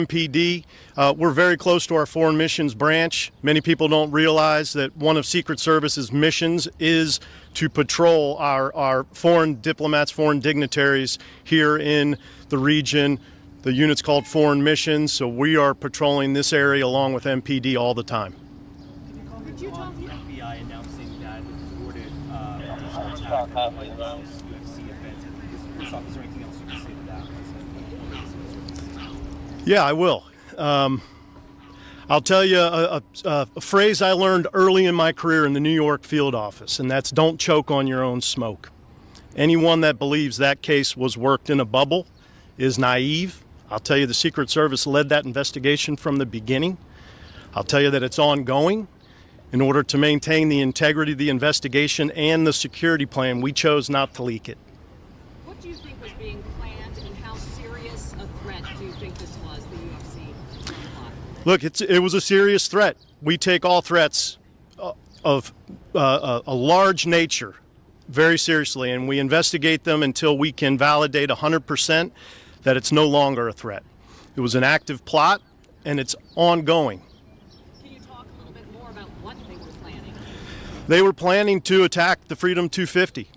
MPD, we're very close to our foreign missions branch. Many people don't realize that one of Secret Service's missions is to patrol our foreign diplomats, foreign dignitaries here in the region. The unit's called Foreign Missions, so we are patrolling this area along with MPD all the time. Could you talk about the FBI announcing that it ordered additional attack on the White House UFC event? Is there anything else you can say to that? Yeah, I will. I'll tell you a phrase I learned early in my career in the New York field office, and that's don't choke on your own smoke. Anyone that believes that case was worked in a bubble is naive. I'll tell you the Secret Service led that investigation from the beginning. I'll tell you that it's ongoing. In order to maintain the integrity of the investigation and the security plan, we chose not to leak it. What do you think was being planned, and how serious a threat do you think this was, the UFC plot? Look, it was a serious threat. We take all threats of a large nature very seriously, and we investigate them until we can validate 100% that it's no longer a threat. It was an active plot, and it's ongoing. Can you talk a little bit more about what they were planning? They were planning to attack the Freedom 250.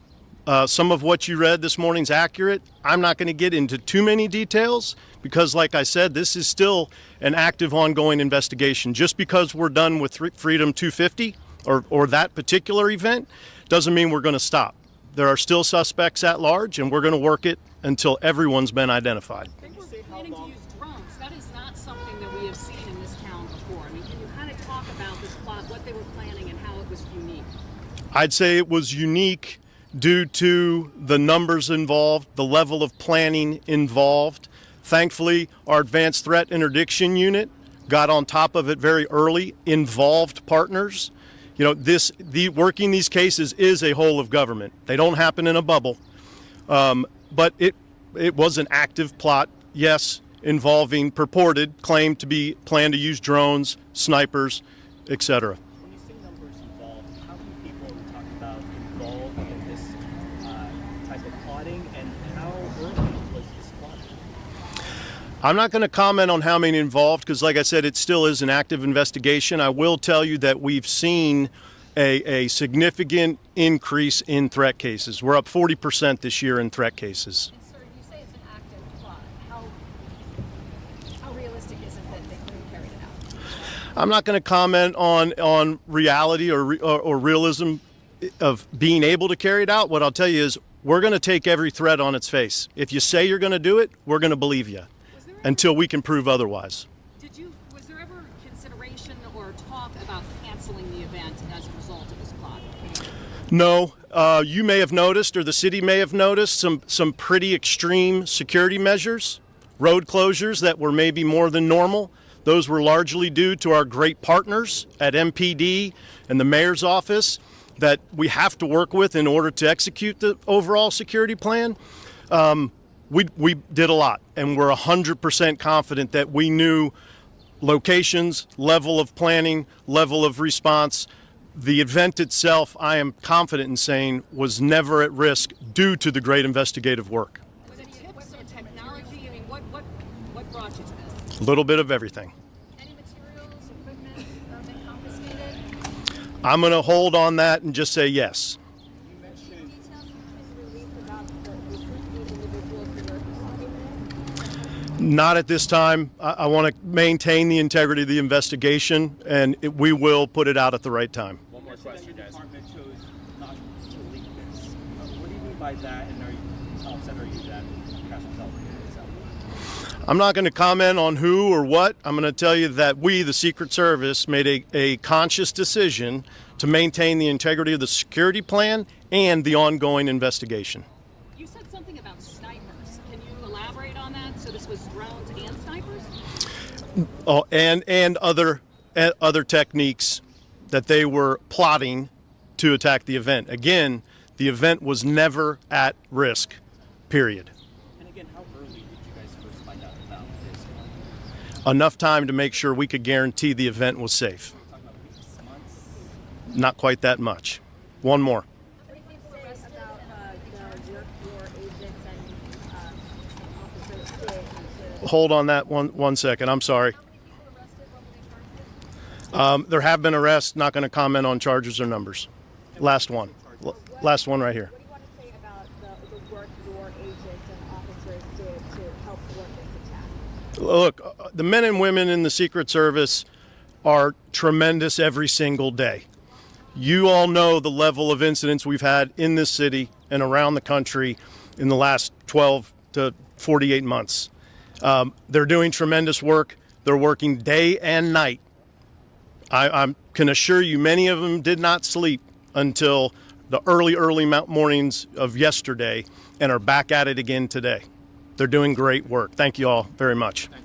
Some of what you read this morning is accurate. I'm not going to get into too many details because, like I said, this is still an active, ongoing investigation. Just because we're done with Freedom 250 or that particular event doesn't mean we're going to stop. There are still suspects at large, and we're going to work it until everyone's been identified. They were planning to use drones. That is not something that we have seen in this town before. I mean, can you kind of talk about this plot, what they were planning, and how it was unique? I'd say it was unique due to the numbers involved, the level of planning involved. Thankfully, our advanced threat interdiction unit got on top of it very early, involved partners. You know, working these cases is a whole of government. They don't happen in a bubble. But it was an active plot, yes, involving purported claim to be planned to use drones, snipers, etc. When you say numbers involved, how many people are we talking about involved in this type of plotting, and how early was this plot? I'm not going to comment on how many involved because, like I said, it still is an active investigation. I will tell you that we've seen a significant increase in threat cases. We're up 40% this year in threat cases. And sir, you say it's an active plot. How realistic is it that they couldn't carry it out? I'm not going to comment on reality or realism of being able to carry it out. What I'll tell you is we're going to take every threat on its face. If you say you're going to do it, we're going to believe you until we can prove otherwise. Was there ever consideration or talk about canceling the event as a result of this plot? No, you may have noticed, or the city may have noticed, some pretty extreme security measures, road closures that were maybe more than normal. Those were largely due to our great partners at MPD and the mayor's office that we have to work with in order to execute the overall security plan. We did a lot, and we're 100% confident that we knew locations, level of planning, level of response. The event itself, I am confident in saying, was never at risk due to the great investigative work. Was it tips or technology? I mean, what brought you to this? A little bit of everything. Any materials, equipment been confiscated? I'm going to hold on that and just say yes. You mentioned details you can release about these individuals who were involved in this? Not at this time. I want to maintain the integrity of the investigation, and we will put it out at the right time. One more question, guys. The department chose not to leak this. What do you mean by that, and how upset are you that Cash was out? I'm not going to comment on who or what. I'm going to tell you that we, the Secret Service, made a conscious decision to maintain the integrity of the security plan and the ongoing investigation. You said something about snipers. Can you elaborate on that? So this was drones and snipers? Oh, and other techniques that they were plotting to attack the event. Again, the event was never at risk, period. And again, how early did you guys first find out about this? Enough time to make sure we could guarantee the event was safe. We're talking about weeks, months? Not quite that much. One more. What do you say about your agents and officers did to Hold on that one second. I'm sorry. There have been arrests. Not going to comment on charges or numbers. Last one right here. What do you want to say about the work your agents and officers did to help thwart this attack? Look, the men and women in the Secret Service are tremendous every single day. You all know the level of incidents we've had in this city and around the country in the last 12 to 48 months. They're doing tremendous work. They're working day and night. I can assure you many of them did not sleep until the early mornings of yesterday and are back at it again today. They're doing great work. Thank you all very much. Thank you.